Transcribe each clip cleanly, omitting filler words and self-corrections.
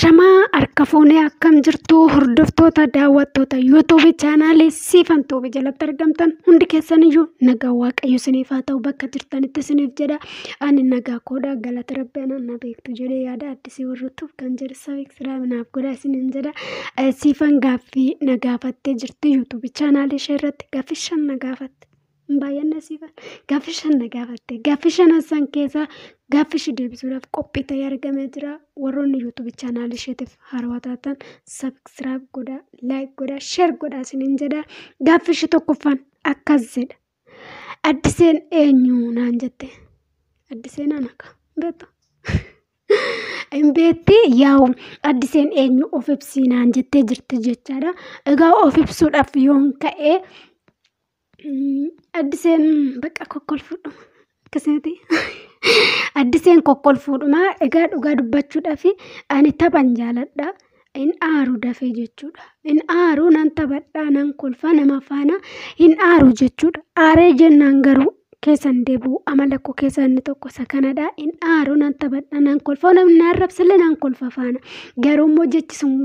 Shamaa harka fuunee akkam jirtu hordoftoota daawwattoota YouTube chaanaalii Siifan Tuubii jalatti argamtan hundi keessaniyyuu nagaa waaqayyo isiniif haa ta'u bakka jirtanitti isiniif jedha. Ani nagaa koodhaa galata rabbiin na beektu jedhee yaada addisii warrutuuf kan jedhu sabiksiraab naaf godhaa isiniin jedha. Siifan gaaffii na gaafattee jirti YouTube chaanaalii ishee irratti gaaffii 5 na gaafatte. Baay'inna Siifan gaaffii 5 na gaafatte. Gaaffii 5 san keessaa gaaffii deebisuudhaaf qophii ta'ee argamee jira. Warroonni YouTube chaanaalii isheetiif haarawaa taatan sabiskiraab godhaa, laayik godhaa, sheer godhaa isiniin jedha. Gaaffii tokkoffaan akkas jedha. Addiseen eenyu naan jette? Addiseen anaka beektu? Hin beekti yaa'u Addiseen eenyu of ibsii naan jettee jirti jechaadha. Egaa of ibsuudhaaf yoon ka'ee Addiseen bakka kokkolfuudha. Akkasumatti Addiseen kokkolfuudhuma. Egaa dhugaa dubbachuudhaaf ani taphan jaaladha. Hin aaru dafee jechuudha. Hin aaru nan taphadha nan kolfa nama faana hin aaru jechuudha. Aaree jennaan garuu keessan deebi'u amala koo keessa inni tokko isa kanadha. Hin aaru nan taphadha nan kolfa namni arrabsille nan kolfa faana. Garuu immoo jechi sun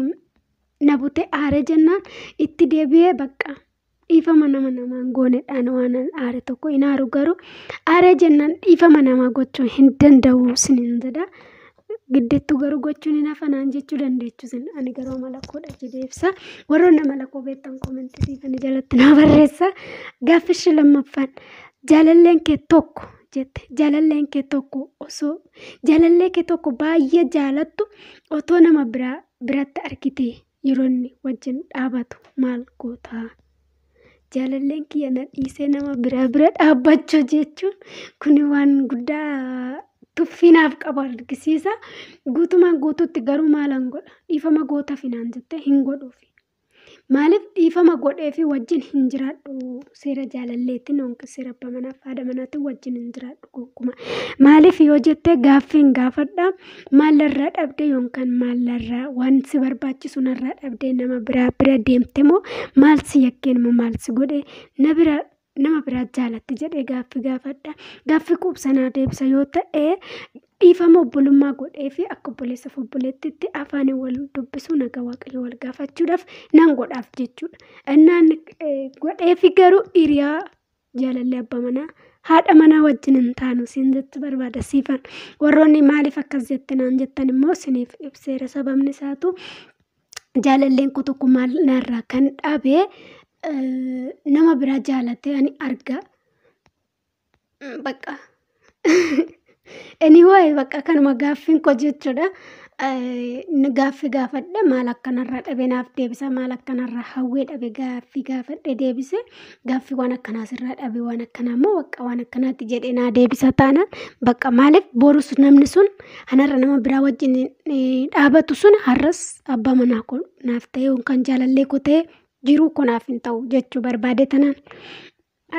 na bute aaree jennaan itti deebi'ee bakka. Dhiifama nama namaan goonedhaan waan aare tokko hin aaru garuu aaree jennaan dhiifama namaa gochuu hin danda'u isiniin jedha. Giddeettu garuu gochuun hin hafanaan jechuu dandeechu sin ani garuu amala koodha jedhee ibsa. Warroonni amala koo beektan koomentii siifanii jalatti naa barreessa. Gaaffii lammaffaan jaalalleen kee tokko jette. Jaalalleen kee tokko osoo jaalallee kee tokko baay'ee jaalattu otoo nama biratti argitee yeroo inni wajjin dhaabatu maal goota? Jaalalleen kiyya na dhiisee nama bira dhaabbachuu jechuun kuni waan guddaa tuffinaaf qabu argisiisa. Guutumaan guutuutti garuu maalan godha? Dhiifama goota finaan jettee hin godhuufi. Maaliif dhiifama godheefi wajjin hin jiraadhu seera jaalalleetiin yookiin seera abbaa manaaf haadha manaatiin wajjin hin jiraadhu gokkuma. Maaliif yoo jettee gaaffiin gaafadha maalirraa dhabdee yookaan maalirraa waan si barbaachisu narraa dhabdee nama bira deemte moo maal si yakkeen moo maal si godhee nama biraa jaalatti jedhee gaaffii gaafadha. Gaaffii quubsanaa deebisa yoo ta'e dhiifama obbolummaa godhee fi akka obboleessaaf obboleettiitti afaanii wal dubbisuu nagaa waaqayyo wal gaafachuudhaaf nan godhaaf jechuudha. Innaan godhee fi garuu hiriyaa jaalallee abbaa manaa haadha manaa wajjin hin taanu siin jetti barbaada Siifan. Warroonni maaliif akkas jette naan jettan immoo isiniif ibseera. Sababni isaatu jaalalleen koo tokko maal narraa kan dhabee nama biraa jaalatee ani arga bakka. Anyway bakka kanuma gaaffiin koo jechuudha. Gaaffii gaafadhe maal akkanarraa dhabe naaf deebisa maal akkanarraa hawwee dhabe gaaffii gaafadhe deebise gaaffii waan akkanaas irraa dhabe waan akkanaa immoo bakka waan akkanaatti jedhee naa deebisa taanaan bakka maaliif borus namni sun hanarra nama biraa wajjin dhaabatu sun har'as abbaa manaa koo naaf ta'e yookaan jaalallee koo ta'e jiruu koo naaf hin ta'u jechuu barbaade tanaan.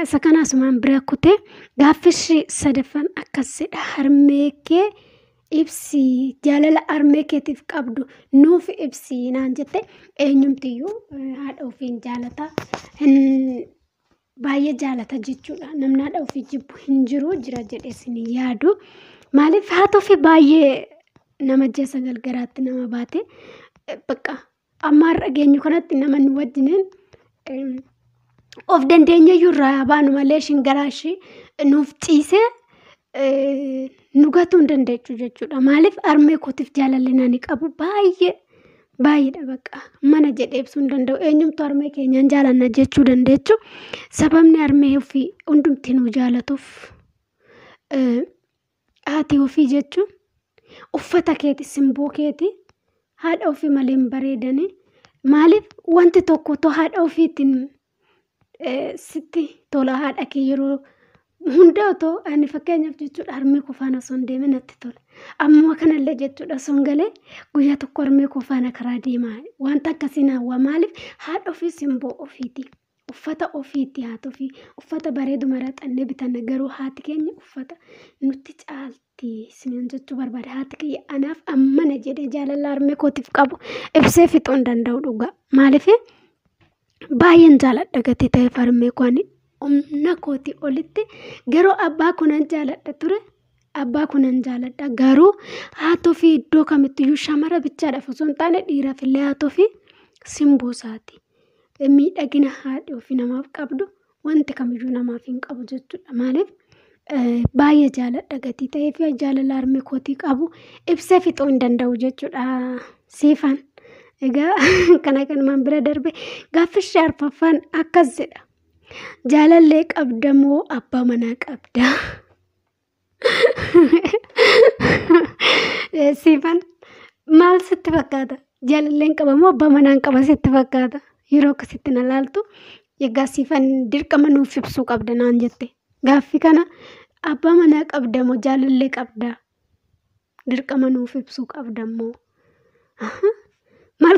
Isa kanaasumaan bira kutee gaaffii sadaffaan akkasidha. Harmee kee ibsi jaalala harmee keetiif qabdu nuuf ibsi naan jette. Eenyumtiyyuu haadha ofiin jaalata baay'ee jaalata jechuudha. Namni haadha ofii jibbu hin jiru jira jedhee isin yaadu. Maaliif haatoo fi baay'ee nama jeessa galgaraatti nama baate bakka amma har'a geenyu kanatti namoonni wajjiniin of dandeenya irraa baanu malee shingaraashi nuuf ciisee nu gatuu hin dandeechu jechuudha. Maaliif harmee kootiif jaalalli ni qabu baay'eedha bakka mana jedhee ibsuu hin danda'u. Eenyumtu harmee keenyaan jaalanna jechuu dandeechu. Sababni harmee ofii hundumti nu jaalatuuf haati ofii jechuun uffata keeti simboo keeti haadha ofii malee hin bareedani. Maaliif wanti tokko otoo haadha ofiitiin sitti tola haadha kee yeroo hunda otoo ani fakkeenyaaf jechuudha harmee koo faana osoo hin deemin natti tola. Amma kanallee jechuudha osoo hin galee guyyaa tokko harmee koo faana karaa deemaa wanta akkasiin hawwa. Maaliif haadha ofii simboo ofiiti uffata ofiiti haati ofii uffata bareedu maraxannee bitanna garuu haati keenya uffata nutti caalti isiniin jechuu barbaade. Haati kiyya anaaf ammana jedhee jaalala harmee kootiif qabu ibsee fixuu hin danda'u dhugaa. Maaliif baay'een jaaladha gatii ta'eef harmee koo ani humna kootii olitti garuu abbaa kunan jaaladha ture abbaa kunan jaaladha. Garuu haatoo fi iddoo kamittiyyuu shamara bichaadhaaf osoo hin taane dhiiraaf illee haatoo fi simboo isaati. Miidhagina haadhi ofii namaaf qabdu wanti kamiyyuu namaaf hin qabu jechuudha. Maaliif baay'ee jaaladha gatii ta'ee fi jaalala harmee kootii qabu ibsee fixuu hin danda'u jechuudha. Siifan egaa kana kanumaan bira darbe gaaffii arfaffaan akkas jedha. Jaalallee qabda moo abbaa manaa qabda? Siifan maal sitti fakkaata? Jaalalleen qaba moo abbaa manaan qaba sitti fakkaata? Yeroo akkasitti na laaltu egaa siifan dirqama nuuf ibsuu qabda naan jette. Gaaffii kana abbaa manaa qabda moo jaalallee qabda? Dirqama nuuf ibsuu qabda moo? Maal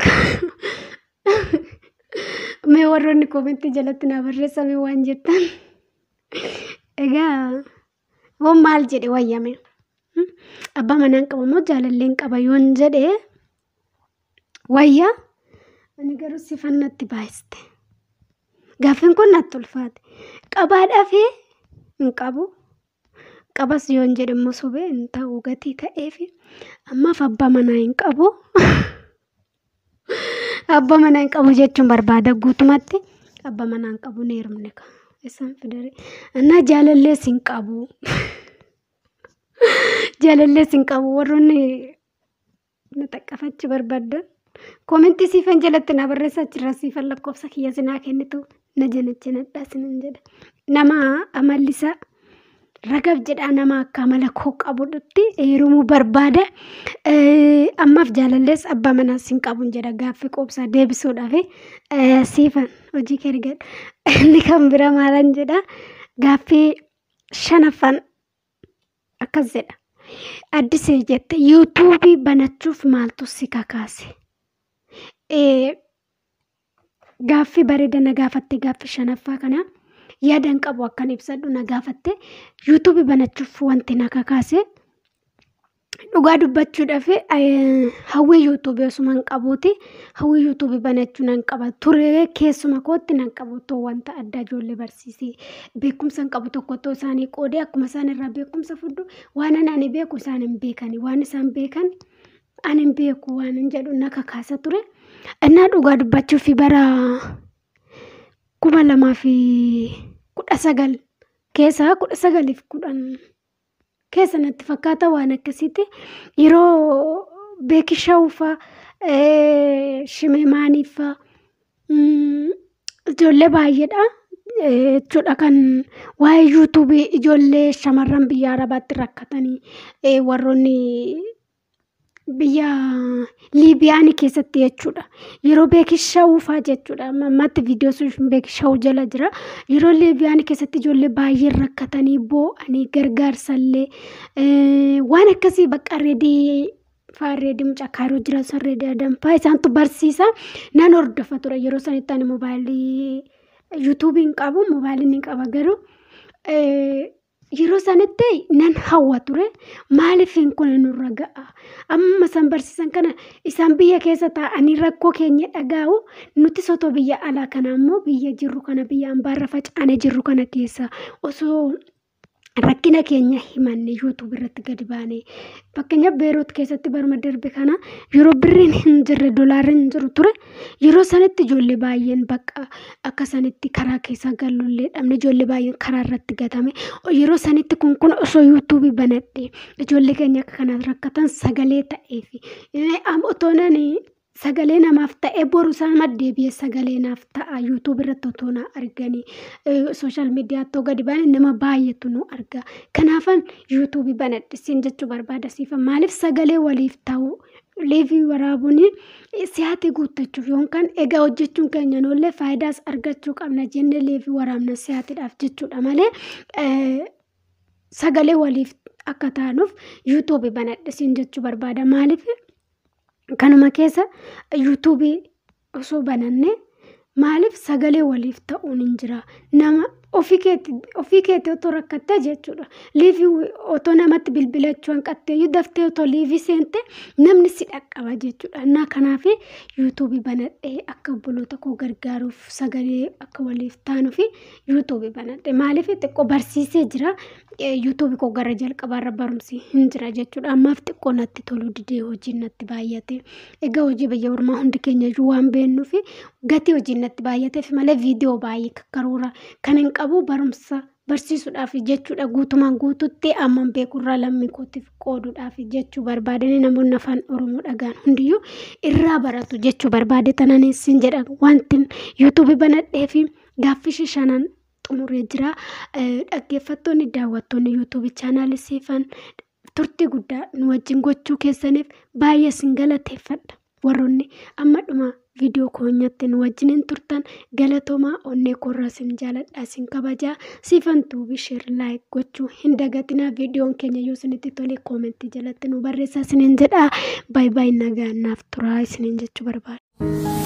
mee warroonni koomentii jalatti na barreessame waan jettan egaa waan maal jedhe wayyame abbaa manaan qaba moo jaalalleen qaba yoon jedhe wayya ani garuu sifannatti baay'iste gaaffiin kun natti ulfaate qabaadhaa fi hin qabu qabas yoon jedhe immoo sobee hin ta'u gatii ta'ee fi ammaaf abbaa manaa hin qabu. Abbaa manaa hin qabu jechuun barbaada guutumatti abbaa manaa hin qabu ni hirmne ka isaan fidare ana jaalallees hin qabu jaalallees hin qabu warroonni na taqqafachi barbaaddan koomentii siifan jalatti na barreessaa jira siifan lakkoofsa kiyya sinaa kennitu na janachanadhaa sinan jedha nama amallisaa ragab jedhaa nama akka amala koo qabutti heerumuu barbaada. Ammaaf jaalallees abbaa manaas hin qabun jedha gaaffii qoobsaa deebisuudhaaf siifan hojii kee argadhu. Inni kan bira maalan jedha gaaffii shanaffaan akkas jedha. Addisee jette yuutuubii banachuuf maaltu si kakaase? Gaaffii bareeda na gaafatte gaaffii shanaffaa kana. Yaadan qabu akkan ibsadhu na gaafatte yuutuubii banachuuf wanti na kakaase dhugaa dubbachuudhaaf hawwii yuutuubii osuma hin qabuuti hawwii yuutuubii banachuu nan qaba ture keessuma kootti nan qabu too wanta adda ijoollee barsiisee beekumsa hin qabu tokko too isaanii qoodee akkuma isaan irraa beekumsa fudhu waan ani beeku isaan hin beekani waan isaan beekan ani hin beeku waan hin jedhu na kakaasa ture innaa dhugaa dubbachuuf bara 2019 keessa 1910 keessa natti fakkaata waan akkasitti yeroo beekishawufa shimeemaaniifa ijoollee baay'eedha jechuudha kan waa'ee yuutuubii ijoollee shamarran biyya arabaatti rakkatanii warroonni biyya liibiyaan keessatti jechuudha yeroo beekishawufaa jechuudha ammatti viidiyoo sun beekishawu jala jira yeroo liibiyaan keessatti ijoollee baay'ee rakkatanii boo'anii gargaarsallee waan akkasii bakka reedii faarreedii mucaa kaayiroo jira sarreedii adamfaa isaantu barsiisa nan hordofa ture yeroo sanitti ani moobaayilii yuutuubiin qabu moobaayiliin hin qaba garuu yeroo sanitti nan hawwa ture maaliif hin kun nurra ga'a amma san barsiisan kana isaan biyya keessa taa'anii rakkoo keenya dhagaa'u nuti soto biyya alaa kana ammoo biyya jirru kana biyya ambaarra facaane jirru kana keessa osoo rakkina keenya himanne yuutuub irratti gadi baane fakkeenya beeroot keessatti barma darbe kana yeroo birriin hin jirre dolaarri hin jiru ture yeroo sanitti ijoollee baay'een bakka akka sanitti karaa keessa galullee dhabne ijoollee baay'een karaa irratti gatame yeroo sanitti kun osoo yuutuubii banadhe ijoollee keenya akka kanaan rakkatan sagalee ta'eefi otoonan sagalee namaaf ta'e boru sama deebi'ee sagalee naaf ta'a yuutuub irratti otoo na arganii sooshaal miidiyaatti gadi baane nama baay'eetu nu arga kanaafan yuutuubii banadhisiin jechuu barbaada siifa maaliif sagalee waliif ta'u leevii waraabuun siyaati guuttachuuf yookaan egaa hojjechuun keenya noollee faayidaas argachuu qabna jenne leevii waraabna siyaatiidhaaf jechuudha malee sagalee waliif akka taanuuf yuutuubii banadhisiin jechuu barbaada maaliif kanuma keessa yuutuubii osoo bananne maaliif sagalee waliif ta'uun hin jira nama ofii keetii otoo rakkattee jechuudha. Liivii otoo namatti bilbilachuu hanqattee iyyuu daftee otoo liivii seente namni si dhaqqaba jechuudha. Innaa kanaaf yuutuubii banadhee akka obboloota koo gargaaruuf sagalee akka waliif taanuu fi yuutuubii banadhe. Maaliif xiqqoo barsiisee jira. Yuutuubii koo gara jalqabaarra barumsi hin jira jechuudha. Ammaaf xiqqoo natti toluu didee hojiin natti baay'ate. Egaa hojii biyya ormaa hundi keenya iyyuu waan beeknuuf gatii hojiin natti baay'ateef malee viidiyoo baay'ee karoora kan hin qabu barumsa barsiisuudhaaf jechuudha. Guutumaan guututti amman beekurraa lammii kootiif qooduudhaaf jechuu barbaadanii namoonni afaan Oromoo dhagaan hundiyyuu irraa baratu jechuu barbaade tananis hin jedha. Wanti yuutuubii banadhee fi gaaffii shanan xumuree jira. Dhaggeeffattoonni daawwattoonni yuutuubii chaanaalii siifan turtii guddaa nu wajjin gochuu keessaniif baay'ee sin galateeffadha. Warroonni amma dhuma viidiyoo koonyatti nu wajjiniin turtan galatoomaa onnee korraa sin jaaladha sin kabajaa siifan tuubii sheer laayik gochuu hin dagatinaa. Viidiyoon keenya yoo isinitti tole koomentii jalatti nu barreessaa isiniin jedha. Baay'ee nagaa naaf turaa isiniin jechuu barbaada.